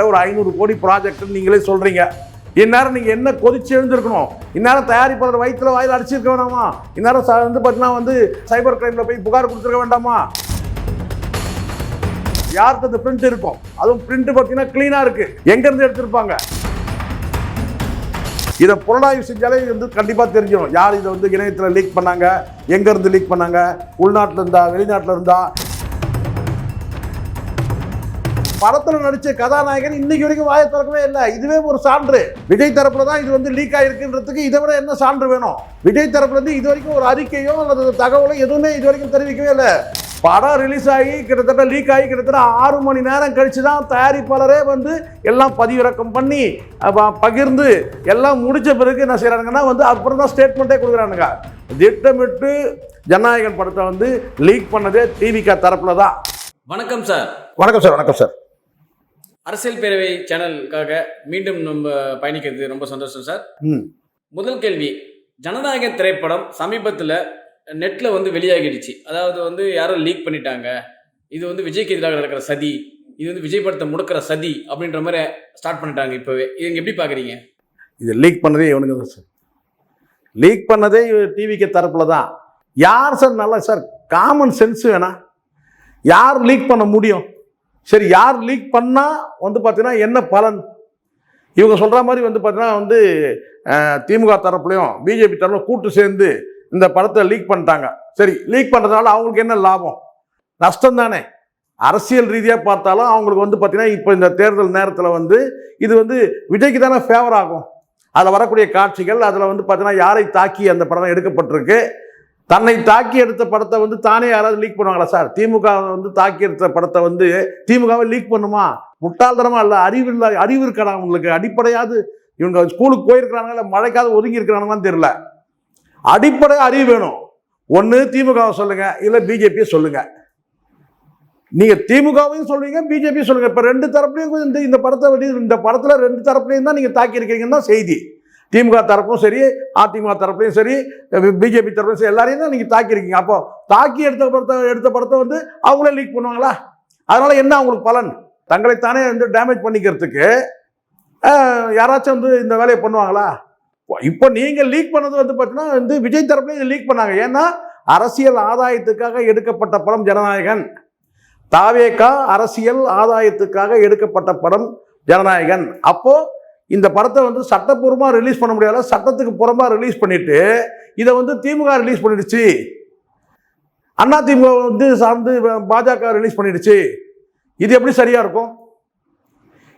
ஒரு 500 கோடி ப்ராஜெக்ட் நீங்களே சொல்றீங்க. இந்நேரம் நீங்க என்ன கொதிச்சு எழுந்திருக்கணும்? இந்நேரம் தயாரிப்பாளர் வயிற்றுல வாயில அடிச்சிருக்க வேண்டாமா? இந்நேரம் வந்து பார்த்தீங்கன்னா சைபர் கிரைம்ல போய் புகார் கொடுத்துருக்க வேண்டாமா? யாருக்கு அந்த பிரிண்ட் இருக்கும்? அதுவும் பிரிண்ட் பார்த்தீங்கன்னா கிளீனா இருக்கு. எங்க இருந்து எடுத்திருப்பாங்க? இதை புலனாய்வு செஞ்சாலே கண்டிப்பா தெரிஞ்சிடும். யார் இதை இணையத்தில் லீக் பண்ணாங்க, எங்க இருந்து லீக் பண்ணாங்க, உள்நாட்டில் இருந்தா வெளிநாட்டில் இருந்தா. படத்தில் நடிச்ச கதாநாயகன் இன்னைக்கு வரைக்கும் வாயை திறக்கவே இல்லை. இதுவே ஒரு சான்று. விஜய் தரப்புல தான் இது லீக் ஆயிருக்குன்றதுக்கு இதை விட என்ன சான்று வேணும்? விஜய் தரப்புல இருந்து இது வரைக்கும் ஒரு அறிக்கையோ அல்லது தகவலோ எதுவுமே இது வரைக்கும் தெரிவிக்கவே இல்லை. படம் ரிலீஸ் ஆகி கிட்டத்தட்ட லீக் ஆகி கிட்டத்தட்ட 6 மணி நேரம் கழிச்சு தான் தயாரிப்பாளரே எல்லாம் பதிவிறக்கம் பண்ணி பகிர்ந்து எல்லாம் முடிச்ச பிறகு என்ன செய்யறாங்கன்னா அப்புறம் தான் ஸ்டேட்மெண்ட்டே கொடுக்குறானுங்க. திட்டமிட்டு ஜனநாயகன் படத்தை லீக் பண்ணதே டிவிகா தரப்புல தான். வணக்கம் சார். வணக்கம் சார். வணக்கம் சார். அரசியல் பேரவை சேனலுக்காக மீண்டும் நம்ம பயணிக்கிறது ரொம்ப சந்தோஷம் சார். முதல் கேள்வி, ஜனநாயகன் திரைப்படம் சமீபத்தில் நெட்டில் வெளியாகிடுச்சு. அதாவது யாரோ லீக் பண்ணிட்டாங்க, இது விஜய்க்கு எதிராக நடக்கிற சதி, இது விஜய் படத்தை முடக்கிற சதி அப்படின்ற மாதிரி ஸ்டார்ட் பண்ணிட்டாங்க. இப்போவே இது எப்படி பார்க்குறீங்க? இது லீக் பண்ணதே இவனுங்க தான் சார். லீக் பண்ணதே டிவிக்கு தரப்புல தான். யார் சார் நல்லா சார் காமன் சென்ஸ் வேணா? யார் லீக் பண்ண முடியும்? சரி, யார் லீக் பண்ணால் பார்த்தீங்கன்னா என்ன பலன்? இவங்க சொல்கிற மாதிரி பார்த்தீங்கன்னா திமுக தரப்புலையும் பிஜேபி தரப்புலையும் கூட்டு சேர்ந்து இந்த படத்தை லீக் பண்ணிட்டாங்க. சரி, லீக் பண்ணுறதுனால அவங்களுக்கு என்ன லாபம்? நஷ்டம் தானே. அரசியல் ரீதியாக பார்த்தாலும் அவங்களுக்கு பார்த்தீங்கன்னா இப்போ இந்த தேர்தல் நேரத்தில் இது விஜய்க்கு தானே ஃபேவர் ஆகும். அதில் வரக்கூடிய காட்சிகள், அதில் பார்த்தீங்கன்னா யாரை தாக்கி அந்த படம் எடுக்கப்பட்டிருக்கு, தன்னை தாக்கி எடுத்த படத்தை தானே யாராவது லீக் பண்ணுவாங்களா சார்? திமுக தாக்கி எடுத்த படத்தை திமுகவை லீக் பண்ணுமா? முட்டாள்தனமா இல்லை, அறிவு இருக்கானா உங்களுக்கு? அடிப்படையாவது இவங்க ஸ்கூலுக்கு போயிருக்கிறாங்க, இல்லை மழைக்காவது ஒதுங்கி இருக்கிறாங்கன்னு தெரியல. அடிப்படை அறிவு வேணும். ஒன்று திமுகவை சொல்லுங்க, இல்லை பிஜேபியை சொல்லுங்க. நீங்க திமுகவையும் சொல்றீங்க, பிஜேபியும் சொல்லுங்க. இப்போ ரெண்டு தரப்புலையும் இந்த படத்தில் ரெண்டு தரப்புலையும் தான் நீங்க தாக்கி இருக்கீங்கன்னு தான் செய்தி. திமுக தரப்பும் சரி, அதிமுக தரப்புலையும் சரி, பிஜேபி தரப்புலையும் சரி, எல்லாரையும் தான் நீங்கள் தாக்கியிருக்கீங்க. அப்போ தாக்கி எடுத்த படத்தை அவங்களே லீக் பண்ணுவாங்களா? அதனால என்ன அவங்களுக்கு பலன்? தங்களைத்தானே டேமேஜ் பண்ணிக்கிறதுக்கு யாராச்சும் இந்த வேலையை பண்ணுவாங்களா? இப்போ நீங்கள் லீக் பண்ணது பார்த்தீங்கன்னா விஜய் தரப்புலையும் லீக் பண்ணாங்க. ஏன்னா அரசியல் ஆதாயத்துக்காக எடுக்கப்பட்ட படம் ஜனநாயகன். தாவேகா அரசியல் ஆதாயத்துக்காக எடுக்கப்பட்ட படம் ஜனநாயகன். அப்போ இந்த படத்தை சட்டப்பூர்வமாக ரிலீஸ் பண்ண முடியாத, சட்டத்துக்கு புறம்பா ரிலீஸ் பண்ணிட்டு இதை திமுக ரிலீஸ் பண்ணிடுச்சு, அண்ணா திமுக சார்ந்து பாஜக ரிலீஸ் பண்ணிடுச்சு. இது எப்படி சரியா இருக்கும்?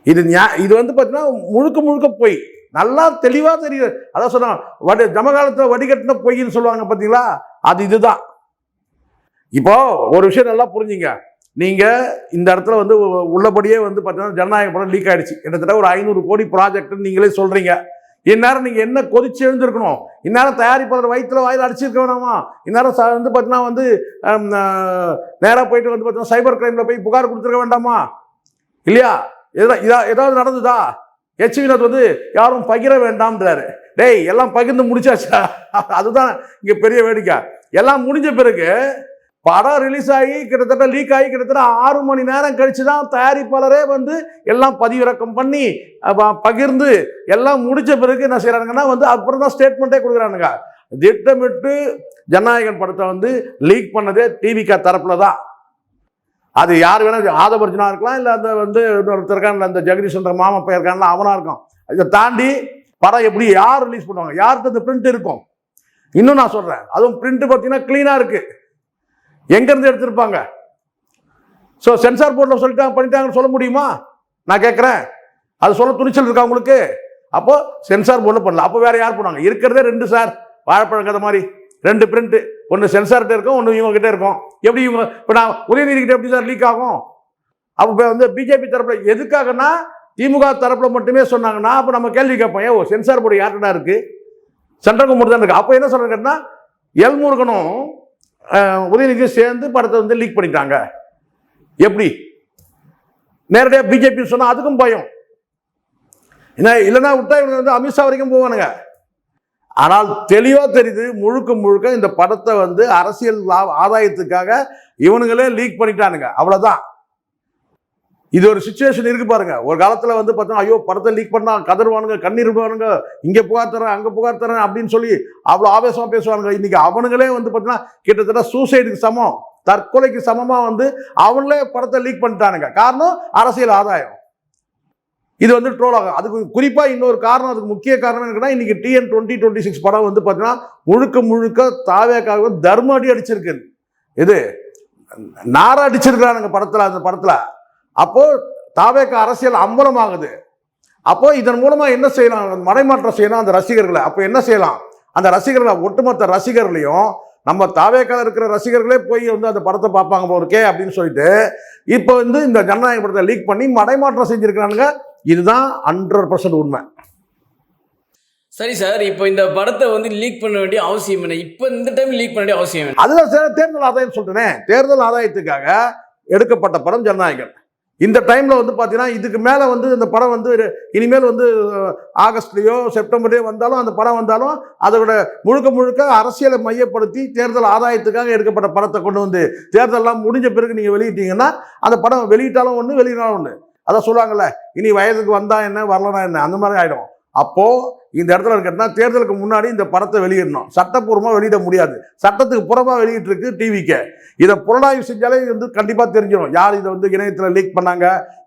இது பார்த்தீங்கன்னா முழுக்க முழுக்க பொய். நல்லா தெளிவா தெரியுது. அதான் சொன்னா ஜமகாலத்தில் வடிகட்டின பொய்ன்னு சொல்லுவாங்க பார்த்தீங்களா, அது இதுதான். இப்போ ஒரு விஷயம் நல்லா புரிஞ்சுங்க. நீங்க இந்த இடத்துல உள்ளபடியே பார்த்தீங்கன்னா ஜனநாயக படம் லீக் ஆயிடுச்சு. கிட்டத்தட்ட ஒரு 500 கோடி ப்ராஜெக்ட் நீங்களே சொல்றீங்க. இந்நேரம் நீங்க என்ன கொதிச்சு எழுந்திருக்கணும்? இந்நேரம் தயாரிப்பாளர் வயிற்றுல வாயில அடிச்சிருக்க வேணாமா? இந்நேரம் பார்த்தீங்கன்னா நேராக போயிட்டு பார்த்தீங்கன்னா சைபர் கிரைம்ல போய் புகார் கொடுத்துருக்க வேண்டாமா? இல்லையா? ஏதாவது நடந்ததா? எச் வினோத் யாரும் பகிர வேண்டாம்ன்றாரு. டேய், எல்லாம் பகிர்ந்து முடிச்சாச்சா? அதுதான் இங்க பெரிய வேடிக்கை. எல்லாம் முடிஞ்ச பிறகு படம் ரிலீஸ் ஆகி கிட்டத்தட்ட லீக் ஆகி கிட்டத்தட்ட 6 மணி நேரம் கழிச்சு தான் தயாரிப்பாளரே எல்லாம் பதிவிறக்கம் பண்ணி பகிர்ந்து எல்லாம் முடிச்ச பிறகு என்ன செய்யறாங்கன்னா அப்புறம் தான் ஸ்டேட்மெண்ட்டே கொடுக்குறானுங்க. திட்டமிட்டு ஜனநாயகன் படத்தை லீக் பண்ணதே டிவிகா தரப்புல தான். அது யார் வேணா, ஆதவர்ஜுனா இருக்கலாம், இல்லை அந்த இருக்கான் அந்த ஜெகதீஷ்ன்ற மாமா பையன் இருக்கான்ல, அவனா இருக்கும். இதை தாண்டி படம் எப்படி யார் ரிலீஸ் பண்ணுவாங்க? யாருக்கு அந்த பிரிண்ட் இருக்கும்? இன்னும் நான் சொல்றேன், அதுவும் பிரிண்ட் பார்த்தீங்கன்னா கிளீனா இருக்கு. எங்க இருந்து எடுத்திருப்பாங்க? ஸோ சென்சார் போர்டில் சொல்லிட்டாங்க பண்ணிட்டாங்கன்னு சொல்ல முடியுமா? நான் கேட்குறேன். அது சொல்ல துணிச்சல் இருக்கா உங்களுக்கு? அப்போ சென்சார் போர்டில் பண்ணல, அப்போ வேற யார் பண்ணுவாங்க? இருக்கிறதே 2 சார், வாழைப்பழம் கதை மாதிரி 2 பிரிண்ட். ஒன்று சென்சார்கிட்ட இருக்கும், ஒன்று இவங்க கிட்டே இருக்கும். எப்படி இவங்க இப்போ நான் உதயநிதி கிட்ட எப்படி சார் லீக் ஆகும்? அப்போ பிஜேபி தரப்புல எதுக்காகனா திமுக தரப்புல மட்டுமே சொன்னாங்கன்னா அப்போ நம்ம கேள்வி கேட்போம், ஏன் சென்சார் போர்டு யார்கிட்ட இருக்கு? சென்ட்ரல் கவர்மெண்ட் தான் இருக்கு. அப்போ என்ன சொல்றாங்கன்னா எல்முருகனும் உதயநிதி சேர்ந்து படத்தை லீக் பண்ணிட்டாங்க. எப்படி? நேரடியாக பிஜேபி சொன்னா அதுக்கும் பயம். இல்லைன்னா விட்டா இவங்க அமித்ஷா வரைக்கும் போவானுங்க. ஆனால் தெளிவா தெரியுது, முழுக்க முழுக்க இந்த படத்தை அரசியல் ஆதாயத்துக்காக இவனுங்களே லீக் பண்ணிட்டானுங்க. அவ்வளவுதான். இது ஒரு சுச்சுவேஷன் இருக்கு பாருங்க. ஒரு காலத்துல வந்து பார்த்தா ஐயோ படத்தை லீக் பண்ணா கதறுவானுங்க, கண்ணீர் விடுவானுங்க, இங்க புகார் தரேன் அங்க புகார் தரேன் அப்படின்னு சொல்லி அவ்வளோ ஆவேசமா பேசுவானுங்க. இன்னைக்கு அவனுங்களே வந்து பார்த்தீங்கன்னா கிட்டத்தட்ட சூசைடுக்கு சமம், தற்கொலைக்கு சமமா வந்து அவங்களே படத்தை லீக் பண்ணிட்டானுங்க. காரணம் அரசியல் ஆதாயம். இது வந்து ட்ரோல் ஆகும். அதுக்கு குறிப்பா இன்னொரு காரணம், அதுக்கு முக்கிய காரணம் என்னன்னா இன்னைக்கு TN 2026 படம் வந்து பார்த்தீங்கன்னா முழுக்க முழுக்க தாவேக்காக தர்ம அடி அடிச்சிருக்கு. இது நாரா அடிச்சிருக்கிறானுங்க படத்துல. அந்த படத்துல அப்போ தாவேக்க அரசியல் அம்பலமாகுது. அப்போ இதன் மூலமா என்ன செய்யலாம்? மடைமாற்றம் செய்யலாம் அந்த ரசிகர்களை. அப்போ என்ன செய்யலாம்? அந்த ரசிகர்களை, ஒட்டுமொத்த ரசிகர்களையும் நம்ம தாவேக்கால இருக்கிற ரசிகர்களே போய் வந்து அந்த படத்தை பார்ப்பாங்க போருக்கே அப்படின்னு சொல்லிட்டு இப்போ வந்து இந்த ஜனநாயக படத்தை லீக் பண்ணி மடைமாற்றம் செஞ்சிருக்கிறானுங்க. இதுதான் 100% உண்மை. சரி சார், இப்போ இந்த படத்தை வந்து லீக் பண்ண வேண்டிய அவசியம் என்ன? இப்போ இந்த டைம் லீக் பண்ண வேண்டிய அவசியம் என்ன? அதுதான் தேர்தல் ஆதாயம் சொல்றேனே. தேர்தல் ஆதாயத்துக்காக எடுக்கப்பட்ட படம் ஜனநாயகன். இந்த டைம்ல வந்து பாத்தீங்கன்னா இதுக்கு மேல வந்து இந்த படம் வந்து இனிமேல் வந்து ஆகஸ்ட்லயோ செப்டம்பர்லயோ வந்தாலும் அந்த படம் வந்தாலும் அதோட முழுக்க முழுக்க அரசியலை மையப்படுத்தி தேர்தல் ஆதாயத்துக்காக எடுக்கப்பட்ட படத்தை கொண்டு வந்து தேர்தல்லாம் முடிஞ்ச பிறகு நீங்க வெளியிட்டீங்கன்னா அந்த படம் வெளியிட்டாலும் ஒண்ணு வெளியிட்டாலும் ஒண்ணு. அதான் சொல்லுவாங்கல்ல, இனி வயதுக்கு வந்தா என்ன வரலனா என்ன, அந்த மாதிரி ஆயிடும். அப்போ இந்த இடத்துல இருக்கா தேர்தலுக்கு முன்னாடி இந்த படத்தை வெளியிடணும். சட்டப்பூர்வமா வெளியிட முடியாது, சட்டத்துக்கு புறமா வெளியிட்டு இருக்கு டிவிக்கு. இதை புலனாய்வு செஞ்சாலே வந்து கண்டிப்பா தெரிஞ்சிடும் யார் இதை வந்து இணையத்தில் லீக் பண்ணாங்க,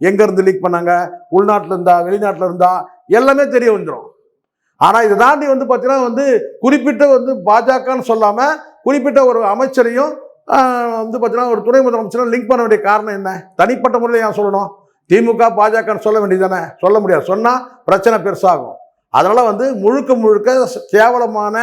எங்க இருந்து லீக் பண்ணாங்க, உள்நாட்டில் இருந்தா வெளிநாட்டில் இருந்தா எல்லாமே தெரிய வந்துடும். ஆனா இதை தாண்டி வந்து பாத்தீங்கன்னா வந்து குறிப்பிட்ட வந்து பாஜகன்னு சொல்லாம குறிப்பிட்ட ஒரு அமைச்சரையும் வந்து பாத்தீங்கன்னா ஒரு துணை முதலமைச்சரும் லிங்க் பண்ண வேண்டிய காரணம் என்ன? தனிப்பட்ட முறையில் ஏன் சொல்லணும்? திமுக பாஜகன்னு சொல்ல வேண்டியதானே? சொல்ல முடியாது. சொன்னா பிரச்சனை பெருசாகும். அதனால வந்து முழுக்க முழுக்க கேவலமான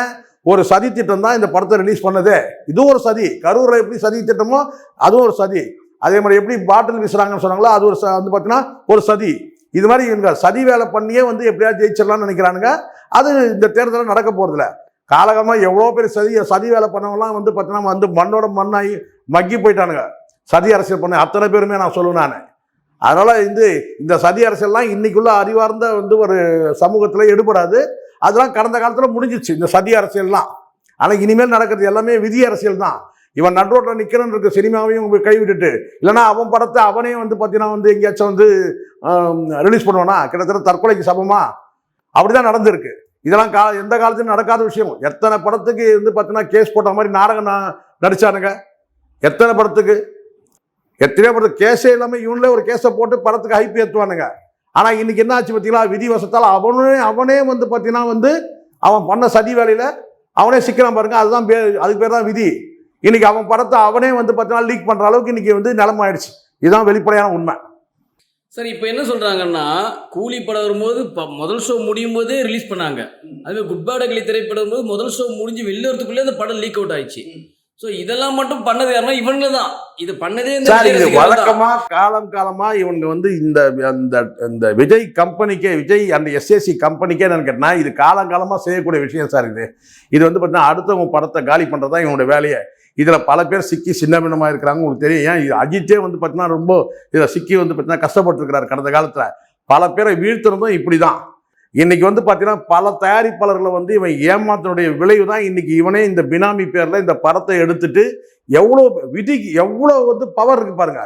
ஒரு சதி திட்டம் தான் இந்த படத்தை ரிலீஸ் பண்ணதே. இதுவும் ஒரு சதி. கரூரில் எப்படி சதி திட்டமோ அதுவும் ஒரு சதி. அதே மாதிரி எப்படி பாட்டில் வீசுறாங்கன்னு சொன்னாங்களோ அது ஒரு வந்து பார்த்தீங்கன்னா ஒரு சதி. இது மாதிரி இவங்க சதி வேலை பண்ணியே வந்து எப்படியாவது ஜெயிச்சிடலாம்னு நினைக்கிறானுங்க. அது இந்த தேர்தலில் நடக்க போறதில்ல. காலகமாக எவ்வளோ பேர் சதி வேலை பண்ணவங்களாம் வந்து பார்த்தீங்கன்னா வந்து மண்ணோட மண்ணாகி மக்கி போயிட்டானுங்க. சதி அரசியல் பண்ண அத்தனை பேருமே நான் சொல்லுவேன் நான். அதனால இந்த சதி அரசியல்லாம் இன்னைக்குள்ள அறிவார்ந்த வந்து ஒரு சமூகத்தில் எடுபடாது. அதெல்லாம் கடந்த காலத்தில் முடிஞ்சிச்சு இந்த சதி அரசியல்லாம். ஆனால் இனிமேல் நடக்கிறது எல்லாமே விதி அரசியல் தான். இவன் நடுரோட்டில் நிற்கிறன்னு இருக்கு சினிமாவையும் கைவிட்டுட்டு, இல்லைன்னா அவன் படத்தை அவனே வந்து பார்த்தீங்கன்னா வந்து எங்கேயாச்சும் வந்து ரிலீஸ் பண்ணுவானா? கிட்டத்தட்ட தற்கொலைக்கு சமமா அப்படிதான் நடந்திருக்கு. இதெல்லாம் எந்த காலத்திலும் நடக்காத விஷயம். எத்தனை படத்துக்கு வந்து பார்த்தீங்கன்னா கேஸ் போட்ட மாதிரி நாடகம் நடிச்சானுங்க. எத்தனை படத்துக்கு எத்தனையோ படத்துக்கு கேஸே இல்லாமல் இவங்களே ஒரு கேஸை போட்டு படத்துக்கு ஹைப் ஏற்றுவானுங்க. ஆனால் இன்னைக்கு என்ன ஆச்சு பார்த்தீங்களா? விதி வசத்தால் அவனே வந்து பார்த்தீங்கன்னா வந்து அவன் பண்ண சதி வேலையில் அவனே சிக்கிறான் பாருங்க. அதுதான் அதுக்கு பேர் தான் விதி. இன்னைக்கு அவன் படத்தை அவனே வந்து பார்த்தீங்கன்னா லீக் பண்ணுற அளவுக்கு இன்னைக்கு வந்து நிலைமை ஆயிடுச்சு. இதுதான் வெளிப்படையான உண்மை. சார், இப்போ என்ன சொல்றாங்கன்னா கூலி படம் வரும்போது முதல் ஷோ முடியும் போதே ரிலீஸ் பண்ணாங்க. அதுவே குட்பாடகளி திரைப்படம் போது முதல் ஷோ முடிஞ்சு வெளியறதுக்குள்ளே அந்த படம் லீக் அவுட் ஆயிடுச்சு. ஸோ இதெல்லாம் மட்டும் பண்ணது யாருன்னா இவங்க தான். இது பண்ணதே வழக்கமா காலமா இவங்க வந்து இந்த விஜய் கம்பெனிக்கே, விஜய் அந்த SAC கம்பெனிக்கே நான் கேட்டேன்னா இது காலங்காலமா செய்யக்கூடிய விஷயம் சார். இது வந்து பார்த்தீங்கன்னா அடுத்தவங்க படத்தை காலி பண்றதா இவனுடைய வேலையை. இதுல பல பேர் சிக்கி சின்ன பின்னமா இருக்கிறாங்க. உங்களுக்கு தெரியும். ஏன் அஜித்தே வந்து பார்த்தீங்கன்னா ரொம்ப இதில் சிக்கி வந்து பார்த்தீங்கன்னா கஷ்டப்பட்டு இருக்கிறாரு கடந்த காலத்துல. பல பேரை வீழ்த்துறதும் இப்படிதான். இன்னைக்கு வந்து பார்த்தீங்கன்னா பல தயாரிப்பாளர்களை வந்து இவன் ஏமாத்தினுடைய விளைவு தான் இன்னைக்கு இவனே இந்த பினாமி பேர்ல இந்த படத்தை எடுத்துட்டு எவ்வளோ விதிக்கு எவ்வளோ வந்து பவர் இருக்கு பாருங்க.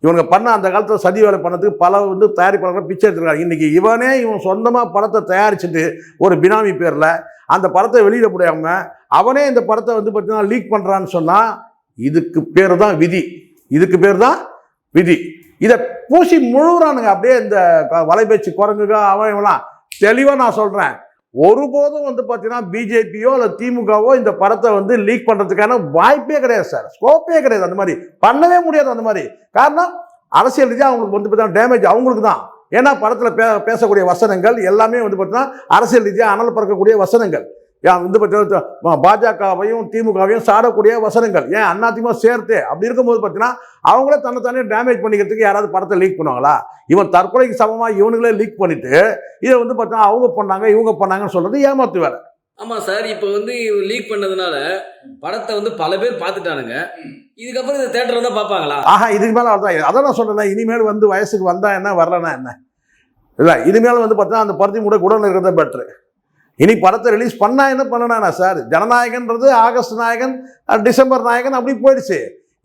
இவங்க பண்ண அந்த காலத்தில் சதி வேலை பண்ணதுக்கு பல வந்து தயாரிப்பாளர்கள் பிச்சை எடுத்துருக்காங்க. இன்னைக்கு இவன் சொந்தமாக படத்தை தயாரிச்சுட்டு ஒரு பினாமி பேரில் அந்த படத்தை வெளியிட முடியாம அவனே இந்த படத்தை வந்து பார்த்தீங்கன்னா லீக் பண்ணுறான்னு சொன்னால் இதுக்கு பேர் தான் விதி. இதுக்கு பேர் தான் விதி. இதை பூசி முழுறானுங்க அப்படியே இந்த வலைபேச்சு குரங்குக அவன் இவெல்லாம். தெளிவாக நான் சொல்கிறேன், ஒருபோதும் வந்து பார்த்தீங்கன்னா பிஜேபியோ அல்லது திமுகவோ இந்த படத்தை வந்து லீக் பண்ணுறதுக்கான வாய்ப்பே கிடையாது சார். ஸ்கோப்பே கிடையாது. அந்த மாதிரி பண்ணவே முடியாது. அந்த மாதிரி காரணம் அரசியல் ரீதியாக அவங்களுக்கு வந்து பார்த்தீங்கன்னா டேமேஜ் அவங்களுக்கு தான். ஏன்னா படத்தில் பேசக்கூடிய வசனங்கள் எல்லாமே வந்து பார்த்தீங்கன்னா அரசியல் ரீதியாக அனல் பறக்கக்கூடிய வசனங்கள். வந்து பார்த்தீங்கன்னா பாஜகவையும் திமுகவையும் சாடக்கூடிய வசனங்கள். ஏன் அதிமுக சேர்த்தே அப்படி இருக்கும்போது பார்த்தீங்கன்னா அவங்களே தன்னைத்தானே டேமேஜ் பண்ணிக்கிறதுக்கு யாராவது படத்தை லீக் பண்ணுவாங்களா? இவன் தற்கொலைக்கு சமமாக இவனுங்களே லீக் பண்ணிட்டு இதை வந்து பார்த்தீங்கன்னா அவங்க பண்ணாங்க இவங்க பண்ணாங்கன்னு சொல்றது ஏமாத்து வேலை. ஆமாம் சார், இப்போ வந்து லீக் பண்ணதுனால படத்தை வந்து பல பேர் பார்த்துட்டானுங்க. இதுக்கப்புறம் இந்த தேட்டர் தான் பார்ப்பாங்களா? இதுக்கு மேலே அதான் நான் சொல்றேன். இனிமேல் வந்து வயசுக்கு வந்தா என்ன வரலன்னா என்ன இல்லை, இனிமேல் வந்து பார்த்தீங்கன்னா அந்த பருத்தி மூட கூட இருக்கிறத பெட்ரு. இனி படத்தை ரிலீஸ் பண்ணா என்ன பண்ணனா சார்? ஜனநாயகன்றது ஆகஸ்ட் நாயகன், டிசம்பர் நாயகன் அப்படி போயிடுச்சு.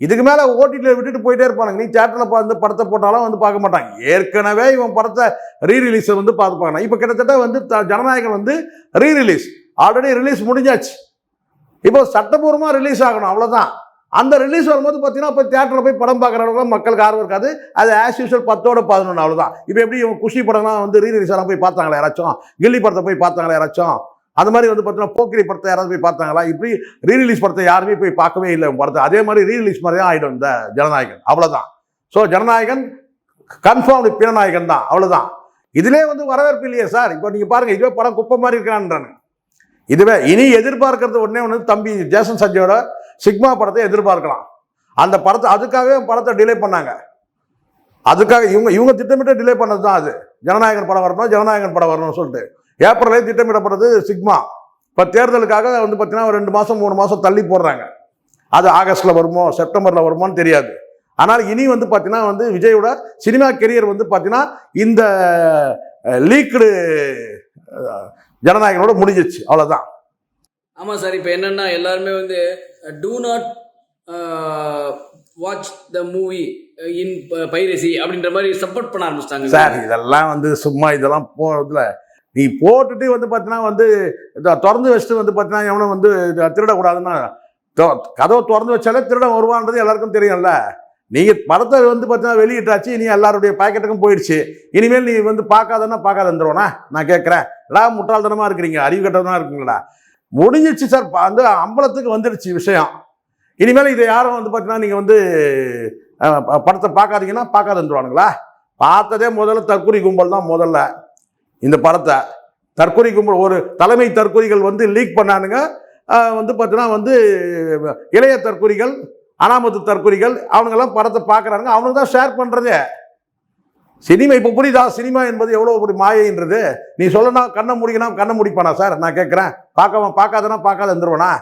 இதுக்கு மேலே ஓடிடியில் விட்டுட்டு போயிட்டே இருப்பானுங்க. நீ தியேட்டரில் வந்து படத்தை போட்டாலும் வந்து பார்க்க மாட்டாங்க. ஏற்கனவே இவன் படத்தை ரீரிலீஸை வந்து பார்ப்பாங்க. இப்போ கிட்டத்தட்ட வந்து ஜனநாயகன் வந்து ரீரிலீஸ் ஆல்ரெடி ரிலீஸ் முடிஞ்சாச்சு. இப்போ சட்டப்பூர்வமாக ரிலீஸ் ஆகணும், அவ்வளோதான். அந்த ரிலீஸ் வரும்போது பார்த்தீங்கன்னா இப்போ தியேட்டரில் போய் படம் பார்க்குறவங்க மக்களுக்கு ஆர்வம் இருக்காது. அது ஆஸ் யூஷுவல் 10-11 அவ்வளோதான். இப்போ எப்படி இவங்க குஷி படம்லாம் வந்து ரீரிலீஸ் எல்லாம் போய் பார்த்தாங்களா யாராச்சும்? கில்லி படத்தை போய் பார்த்தாங்களா யாராச்சும்? அது மாதிரி வந்து பார்த்தீங்கன்னா போக்கிரி படத்தை யாராவது போய் பார்த்தாங்களா? இப்படி ரீரிலீஸ் படத்தை யாருமே போய் பார்க்கவே இல்லை படத்தை. அதே மாதிரி ரீரிலீஸ் மாதிரி தான் ஆகிடும் இந்த ஜனநாயகன், அவ்வளோதான். ஸோ ஜனநாயகன் கன்ஃபார்ம் பிணநாயகன் தான், அவ்வளோதான். இதிலே வந்து வரவேற்பு இல்லையே சார். இப்போ நீங்கள் பாருங்கள், இதுவே படம் குப்பை மாதிரி இருக்கிறான்றாங்க. இதுவே இனி எதிர்பார்க்கறது ஒன்று தம்பி ஜேசன் சஞ்சயோட சிக்மா படத்தை எதிர்பார்க்கலாம். அந்த படத்தை அதுக்காகவே படத்தை டிலே பண்ணாங்க. அதுக்காக இவங்க திட்டமிட்டு டிலே பண்ணது தான் அது. ஜனநாயகன் படம் வரணும்னு சொல்லிட்டு ஏப்ரலே திட்டமிடப்படுறது சிக்மா. இப்போ தேர்தலுக்காக வந்து பார்த்தீங்கன்னா ஒரு 2 மாதம் 3 மாதம் தள்ளி போடுறாங்க. அது ஆகஸ்ட்டில் வருமோ செப்டம்பரில் வருமோன்னு தெரியாது. ஆனால் இனி வந்து பார்த்தீங்கன்னா வந்து விஜயோட சினிமா கெரியர் வந்து பார்த்தீங்கன்னா இந்த லீக்டு ஜனநாயகனோட முடிஞ்சிச்சு, அவ்வளோதான். ஆமாம் சார். இப்போ என்னென்னா எல்லாருமே வந்து do not watch the movie in piracy அப்படின்ற மாதிரி சப்போர்ட் பண்ண ஆரம்பிச்சிட்டாங்க சார். இதெல்லாம் வந்து சும்மா இதெல்லாம் போகிறதுல நீ போட்டுட்டு வந்து பார்த்தீங்கன்னா வந்து திறந்து வச்சுட்டு வந்து பார்த்தீங்கன்னா எவனும் வந்து திருடக்கூடாதுன்னா கதவை திறந்து வச்சாலே திருட வருவான்றது எல்லாருக்கும் தெரியும்ல. நீங்கள் படத்தை வந்து பார்த்தீங்கன்னா வெளியிட்டாச்சு, இனி எல்லாருடைய பாக்கெட்டுக்கும் போயிடுச்சு. இனிமேல் நீ வந்து பார்க்காத இருந்துருவோண்ணா நான் கேட்குறேன். எல்லாம் முட்டாள்தனமாக இருக்கிறீங்க, அறிவு கட்டமாக இருக்குங்களா? முடிஞ்சிச்சு சார். வந்து அம்பலத்துக்கு வந்துடுச்சு விஷயம். இனிமேல் இதை யாரும் வந்து பார்த்தீங்கன்னா நீங்கள் வந்து படத்தை பார்க்காதீங்கன்னா இருந்துருவானுங்களா? பார்த்ததே முதல்ல தற்கொலை கும்பல் தான். முதல்ல இந்த படத்தை தற்கொலை கும்பல் ஒரு தலைமை தற்கொலைகள் வந்து லீக் பண்ணானுங்க. வந்து பார்த்தீங்கன்னா வந்து இளைய தற்கொலைகள் அனாமத்து தற்கொலைகள் அவனுங்கெல்லாம் படத்தை பார்க்குறாங்க. அவனுக்கு தான் ஷேர் பண்ணுறதே. சினிமா இப்போ புரியுதா? சினிமா என்பது எவ்வளோ ஒரு மாயைன்றது. நீ சொல்லணும் கண்ணை முடிப்பானா சார்? நான் கேட்குறேன். பார்க்காத இருந்துருவானா?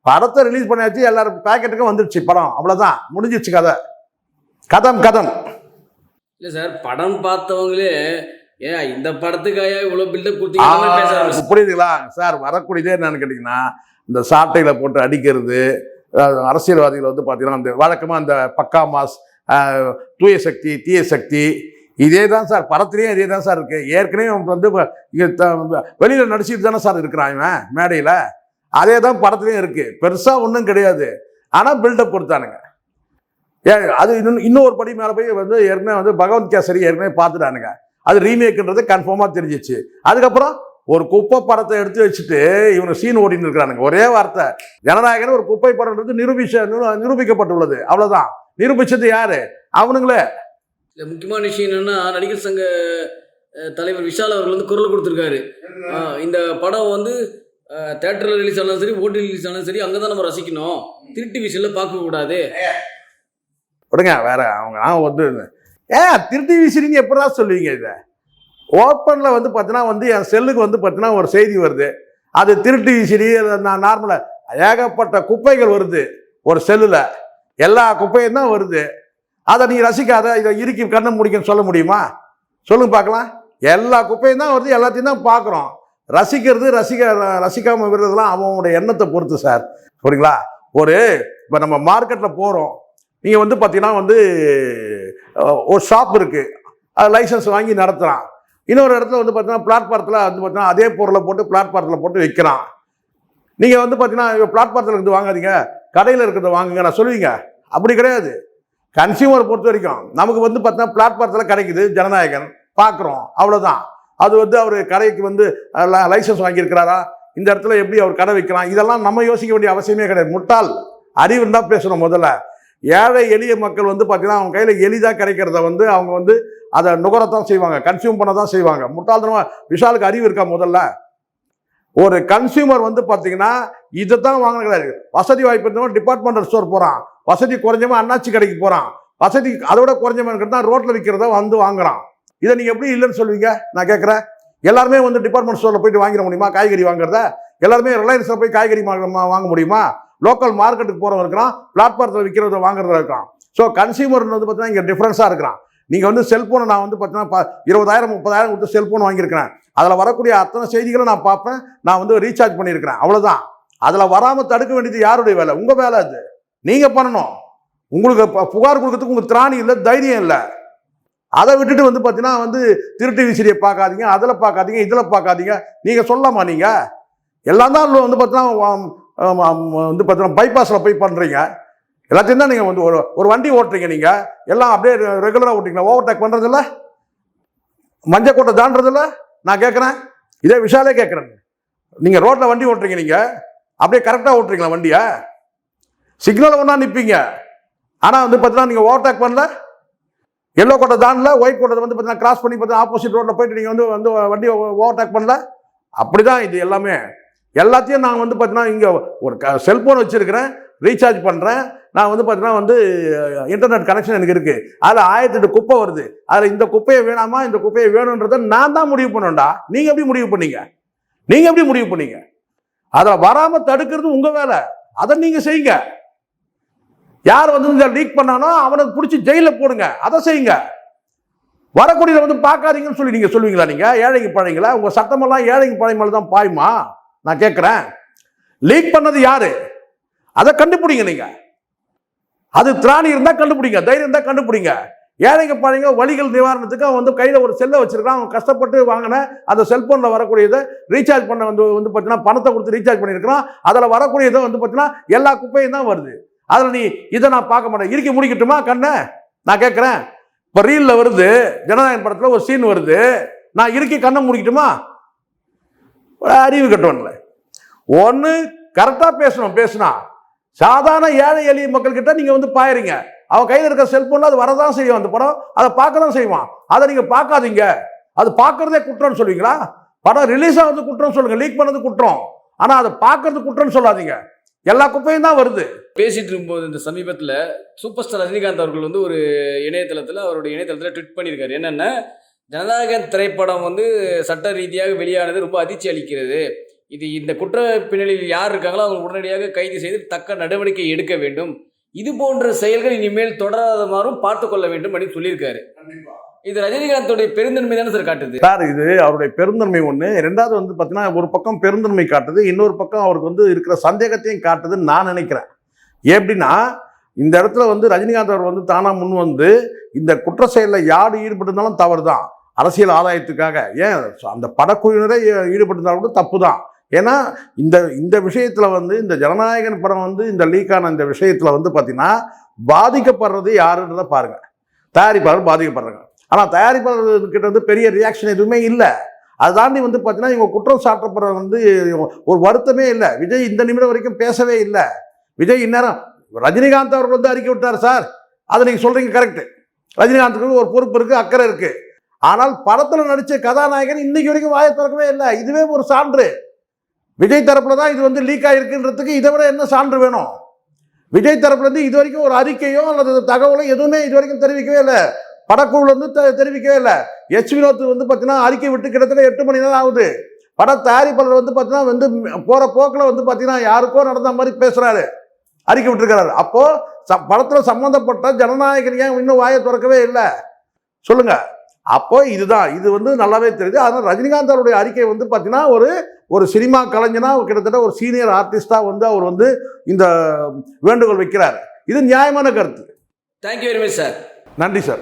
படத்தை ரிலீஸ் பண்ணியாச்சு, எல்லாரும் பேக்கெட்டுக்கும் வந்துடுச்சு படம், அவ்வளோதான், முடிஞ்சிச்சு கதை. கதம் இல்லை சார், படம் பார்த்தவங்களே ஏன் இந்த படத்துக்காக இவ்வளோ பில்டப் கொடுத்தீங்க புரியுதுங்களா சார்? வரக்கூடியதே என்னன்னு கேட்டிங்கன்னா இந்த சாட்டைகளை போட்டு அடிக்கிறது. அரசியல்வாதிகள் வந்து பார்த்தீங்கன்னா அந்த வழக்கமாக அந்த பக்கா மாஸ், தூய சக்தி, தீய சக்தி, இதே தான் சார் படத்துலேயும் இதே தான் சார் இருக்குது. ஏற்கனவே வந்து வெளியில் நடிச்சிட்டு தானே சார் இருக்கிறான் இவன் மேடையில். அதே தான் படத்துலேயும் இருக்குது. பெருசாக ஒன்றும் கிடையாது. ஆனால் பில்டப் கொடுத்தானுங்க. அது இன்னொரு படி மேலே போய் வந்து ஏற்கனவே வந்து பகவத் கேசரி ஏற்கனவே பார்த்துட்டானுங்க. அது ரீமேக்குன்றது கன்ஃபார்மாக தெரிஞ்சிச்சு. அதுக்கப்புறம் ஒரு குப்பை படத்தை எடுத்து வச்சுட்டு இவங்க சீன் ஓடின்னு இருக்கிறானுங்க. ஒரே வார்த்தை, ஜனநாயகன் ஒரு குப்பை படம்ன்றது நிரூபிக்கப்பட்டுள்ளது, அவ்வளோதான். நிரூபிச்சது யாரு? அவனுங்களே. முக்கியமான விஷயம் என்னன்னா, நடிகர் சங்க தலைவர் விஷால் அவர்கள் வந்து குரல் கொடுத்துருக்காரு. இந்த படம் வந்து தேட்டரில் ரிலீஸ் ஆனாலும் சரி, ஓடி ரிலீஸ் ஆனாலும் சரி, அங்கே தான் நம்ம ரசிக்கணும், திருட்டு விஷயம் பார்க்கக்கூடாது. விடுங்க வேற. அவங்க வந்து திருட்டு விசிறிங்க எப்படிதான் சொல்லுவீங்க? இதை ஓப்பனில் வந்து பார்த்தீங்கன்னா வந்து என் செல்லுக்கு வந்து பார்த்தீங்கன்னா ஒரு செய்தி வருது. அது திருட்டு விசிறி நான் நார்மலாக ஏகப்பட்ட குப்பைகள் வருது ஒரு செல்லில், எல்லா குப்பையும் தான் வருது. அதை நீ ரசிக்காத, இதை இறுக்கி கண்ணை முடிக்கன்னு சொல்ல முடியுமா? சொல்லுங்க பார்க்கலாம். எல்லா குப்பையும் தான் வருது, எல்லாத்தையும் தான் பார்க்குறோம். ரசிக்காமல் விடுறதுலாம் அவனுடைய எண்ணத்தை பொறுத்து சார், சரிங்களா? இப்போ நம்ம மார்க்கெட்டில் போகிறோம். நீங்கள் வந்து பார்த்தீங்கன்னா வந்து ஒரு ஷாப் இருக்குது, அது லைசன்ஸ் வாங்கி நடத்துகிறான். இன்னொரு இடத்துல வந்து பார்த்தீங்கன்னா பிளாட்பாரத்தில் வந்து பார்த்தீங்கன்னா அதே பொருளை போட்டு பிளாட்பாரத்தில் போட்டு விற்கிறான். நீங்கள் வந்து பார்த்தீங்கன்னா பிளாட்பாரத்தில் இருக்கிறது வாங்காதீங்க, கடையில் இருக்கிறத வாங்குங்க நான் சொல்லுவீங்க? அப்படி கிடையாது. கன்சியூமர் பொறுத்த வரைக்கும் நமக்கு வந்து பார்த்தீங்கன்னா பிளாட்பாரத்தில் கிடைக்குது ஜனநாயகன், பார்க்குறோம், அவ்வளோதான். அது வந்து அவர் கடைக்கு வந்து லைசன்ஸ் வாங்கியிருக்கிறாரா, இந்த இடத்துல எப்படி அவர் கடை வைக்கலாம், இதெல்லாம் நம்ம யோசிக்க வேண்டிய அவசியமே கிடையாது. முட்டாள் அறிவு இருந்தால் பேசணும். முதல்ல ஏழை எளிய மக்கள் வந்து பார்த்தீங்கன்னா அவங்க கையில் எளிதாக கிடைக்கிறத வந்து அவங்க வந்து அதை நுகரத்தான் செய்வாங்க, கன்சியூம் பண்ண தான் செய்வாங்க. முட்டாள்தனமாக விஷாலுக்கு அறிவு இருக்கா? முதல்ல ஒரு கன்சியூமர் வந்து பார்த்தீங்கன்னா இதை தான் வாங்க கிடையாது. வசதி வாய்ப்பு இருந்தவன் டிபார்ட்மெண்டல் ஸ்டோர் போகிறான், வசதி குறைஞ்சவன் அண்ணாச்சி கடைக்கு போகிறான், வசதி அதோட குறைஞ்சவன் தான் ரோட்டில் விற்கிறத வந்து வாங்குறான். இதை நீங்கள் எப்படி இல்லைன்னு சொல்லுவீங்க? நான் கேட்குறேன். எல்லாருமே வந்து டிபார்ட்மெண்ட் ஸ்டோரில் போயிட்டு வாங்கிட முடியுமா காய்கறி வாங்குறத? எல்லாருமே ரிலையன்ஸில் போய் காய்கறி வாங்க முடியுமா? லோக்கல் மார்க்கெட்டுக்கு போகிறவங்க இருக்கிறான், பிளாட்பாரத்தில் விற்கிறத வாங்குறதா இருக்கான். ஸோ கன்சியூமர் வந்து பார்த்தீங்கன்னா இங்கே டிஃப்ரென்ஸாக இருக்கிறான். நீங்கள் வந்து செல்ஃபோனை நான் வந்து பார்த்தீங்கன்னா 20,000 30,000 கொடுத்து செல்ஃபோன் வாங்கியிருக்கிறேன். அதில் வரக்கூடிய அத்தனை செய்திகளும் நான் பார்ப்பேன், நான் வந்து ரீசார்ஜ் பண்ணியிருக்கிறேன், அவ்வளோதான். அதில் வராமல் தடுக்க வேண்டியது யாருடைய வேலை? உங்கள் வேலை. அது நீங்கள் பண்ணணும். உங்களுக்கு புகார் கொடுக்கறதுக்கு உங்களுக்கு திராணி இல்லை, தைரியம் இல்லை. அதை விட்டுட்டு வந்து பார்த்தீங்கன்னா வந்து திருட்டு விசிறியை பார்க்காதீங்க, அதில் பார்க்காதீங்க, இதில் பார்க்காதீங்க. நீங்கள் சொல்லலாமா? நீங்கள் எல்லாம் தான் வந்து பார்த்தீங்கன்னா வந்து பார்த்தீங்கன்னா பைபாஸில் போய் பண்ணுறீங்க. எல்லாத்தையும் தான் நீங்கள் வந்து ஒரு வண்டி ஓட்டுறீங்க. நீங்கள் எல்லாம் அப்படியே ரெகுலராக ஓட்டுறீங்களா? ஓவர்டேக் பண்ணுறதில்ல, மஞ்சள் கோட்டை தாண்டதில்ல? நான் கேட்குறேன், இதே விஷாலே கேட்குறேன். நீங்கள் ரோட்டில் வண்டி ஓட்டுறீங்க, நீங்கள் அப்படியே கரெக்டாக ஓட்டுறீங்களா வண்டியை? சிக்னல் ஒன்றா நிற்பீங்க, ஆனால் வந்து பார்த்தீங்கன்னா நீங்கள் ஓவர்டேக் பண்ணல, எல்லோ கோட்டை தாண்டல, ஒயிட் கோட்டை வந்து பார்த்தீங்கன்னா கிராஸ் பண்ணி பார்த்தீங்கன்னா ஆப்போசிட் ரோட்டில் போயிட்டு நீங்கள் வந்து வண்டி ஓவர்டேக் பண்ணல. அப்படி தான் இது எல்லாமே. எல்லாத்தையும் நான் வந்து பார்த்தீங்கன்னா இங்கே ஒரு செல்ஃபோன் வச்சுருக்கிறேன், ரீசார்ஜ் பண்ணுறேன். நான் வந்து பார்த்தீங்கன்னா வந்து இன்டர்நெட் கனெக்ஷன் எனக்கு இருக்குது. அதில் 1008 குப்பை வருது. அதில் இந்த குப்பையை வேணாமா, இந்த குப்பையை வேணுன்றதை நான் தான் முடிவு பண்ணணும்டா. நீங்கள் எப்படி முடிவு பண்ணீங்க? நீங்கள் எப்படி முடிவு பண்ணீங்க? அதில் வராமல் தடுக்கிறது உங்கள் வேலை, அதை நீங்கள் செய்யுங்க. யார் வந்து இந்த லீக் பண்ணானோ அவனுக்கு பிடிச்சி ஜெயிலில் போடுங்க, அதை செய்யுங்க. வரக்கூடியதை வந்து பார்க்காதீங்கன்னு சொல்லி நீங்கள் சொல்லுவீங்களா? நீங்கள் ஏழைங்க பழைங்களா? உங்கள் சட்டமெல்லாம் ஏழைங்க பழை மேலே தான் பாயுமா? நான் கேட்குறேன், லீக் பண்ணது யாரு? அதை கண்டுபிடிங்க. நீங்கள் அது திராணி இருந்தால் கண்டுபிடிங்க, தைரியம் இருந்தால் கண்டுபிடிங்க. ஏழைங்க பழைங்க வழிகள் நிவாரணத்துக்கு அவன் வந்து கையில் ஒரு செல்லை வச்சிருக்கான். அவன் கஷ்டப்பட்டு வாங்கின அந்த செல்போனில் வரக்கூடியதை ரீசார்ஜ் பண்ண வந்து பார்த்தீங்கன்னா பணத்தை கொடுத்து ரீசார்ஜ் பண்ணியிருக்கிறான். அதில் வரக்கூடியதை வந்து பார்த்தீங்கன்னா எல்லா குப்பையும் தான் வருது. அதில் நீ இதை நான் பார்க்க மாட்டேன், இறுக்கி முடிக்கட்டுமா கண்ணை? நான் கேட்குறேன், இப்போ ரீலில் வருது, ஜனநாயகம் படத்தில் ஒரு சீன் வருது, நான் இறுக்கி கண்ணை முடிக்கட்டுமா? அறிவு கட்டவன்ல ஒன்று கரெக்டாக பேசினா சாதாரண ஏழை எளிய மக்கள்கிட்ட நீங்கள் வந்து பாயறீங்க. அவன் கையில் இருக்கிற செல்போனில் அது வரதான் செய்யும், அந்த படம் அதை பார்க்க தான் செய்வான். அதை நீங்கள் பார்க்காதீங்க, அது பார்க்கறதே குற்றம்னு சொல்லுவீங்களா? படம் ரிலீஸ் ஆகிறது குற்றம் சொல்லுங்க, லீக் பண்ணது குற்றம், ஆனால் அதை பார்க்கறது குற்றம்னு சொல்லாதீங்க. எல்லா குப்பையும் தான் வருது. பேசிட்டு இருக்கும்போது இந்த சமீபத்தில் சூப்பர் ஸ்டார் ரஜினிகாந்த் அவர்கள் வந்து ஒரு அவருடைய இணையதளத்தில் ட்வீட் பண்ணியிருக்காரு. என்னென்னா, ஜனநாயகன் திரைப்படம் வந்து சட்ட ரீதியாக வெளியானது ரொம்ப அதிர்ச்சி அளிக்கிறது. இந்த குற்ற பின்னணியில் யார் இருக்காங்களோ அவங்க உடனடியாக கைது செய்து தக்க நடவடிக்கை எடுக்க வேண்டும். இது போன்ற செயல்கள் இனிமேல் தொடராதமாறும் பார்த்து கொள்ள வேண்டும் அப்படின்னு சொல்லியிருக்காரு. இது ரஜினிகாந்தோடைய பெருந்தன்மை தானே சார் காட்டுது? சார், இது அவருடைய பெருந்தன்மை ஒன்று. ரெண்டாவது வந்து பார்த்தீங்கன்னா ஒரு பக்கம் பெருந்தன்மை காட்டுது, இன்னொரு பக்கம் அவருக்கு வந்து இருக்கிற சந்தேகத்தையும் காட்டுதுன்னு நான் நினைக்கிறேன். எப்படின்னா, இந்த இடத்துல வந்து ரஜினிகாந்த் அவர் வந்து தானா முன் வந்து இந்த குற்ற செயலில் யார் ஈடுபட்டிருந்தாலும் தவறு தான், அரசியல் ஆதாயத்துக்காக. ஏன் அந்த படக்குழுவினரை ஈடுபட்டிருந்தாலும் கூட தப்பு தான். ஏன்னா இந்த விஷயத்தில் வந்து இந்த ஜனநாயகன் படம் வந்து இந்த லீக்கான இந்த விஷயத்தில் வந்து பார்த்தீங்கன்னா பாதிக்கப்படுறது யாருன்றதை பாருங்கள். தயாரிப்பாளர் பாதிக்கப்படுறாங்க, ஆனால் தயாரிப்பாளர்கிட்ட வந்து பெரிய ரியாக்ஷன் எதுவுமே இல்லை. அதை தாண்டி வந்து பார்த்தீங்கன்னா இவங்க குற்றம் சாட்டப்படுற வந்து ஒரு வருத்தமே இல்லை. விஜய் இந்த நிமிடம் வரைக்கும் பேசவே இல்லை. விஜய் இந்நேரம் ரஜினிகாந்த் அவர்கள் வந்து அறிக்கை விட்டார் சார், அதை நீங்கள் சொல்கிறீங்க கரெக்டு. ரஜினிகாந்துக்கு ஒரு பொறுப்பு இருக்குது, அக்கறை இருக்குது. ஆனால் படத்தில் நடித்த கதாநாயகன் இன்னைக்கு வரைக்கும் வாயை திறக்கவே இல்லை. இதுவே ஒரு சான்று. விஜய் தரப்பில் தான் இது வந்து லீக் ஆகிருக்குன்றதுக்கு இதை விட என்ன சான்று வேணும்? விஜய் தரப்புலேருந்து இது வரைக்கும் ஒரு அறிக்கையோ அல்லது தகவலோ எதுவுமே இது வரைக்கும் தெரிவிக்கவே இல்லை. படக்குழு வந்து தெரிவிக்கவே இல்லை. எச் வினோத் வந்து பார்த்தீங்கன்னா அறிக்கை விட்டு கிட்டத்தட்ட 8 மணி நேரம் ஆகுது. பட தயாரிப்பாளர் வந்து பார்த்தீங்கன்னா வந்து போகிற போக்கில் வந்து பார்த்தீங்கன்னா யாருக்கோ நடந்த மாதிரி பேசுகிறாரு, அறிக்கை விட்டுருக்கிறாரு. அப்போது படத்தில் சம்மந்தப்பட்ட ஜனநாயகன் ஏன் இன்னும் வாயை திறக்கவே இல்லை சொல்லுங்க? அப்போ இதுதான், இது வந்து நல்லாவே தெரியுது. அதனால் ரஜினிகாந்த் அவருடைய அறிக்கை வந்து பார்த்தீங்கன்னா ஒரு சினிமா கலைஞனா கிட்டத்தட்ட ஒரு சீனியர் ஆர்டிஸ்டாக வந்து அவர் வந்து இந்த வேண்டுகோள் வைக்கிறார். இது நியாயமான கருத்து. Thank you very much sir. நன்றி சார்.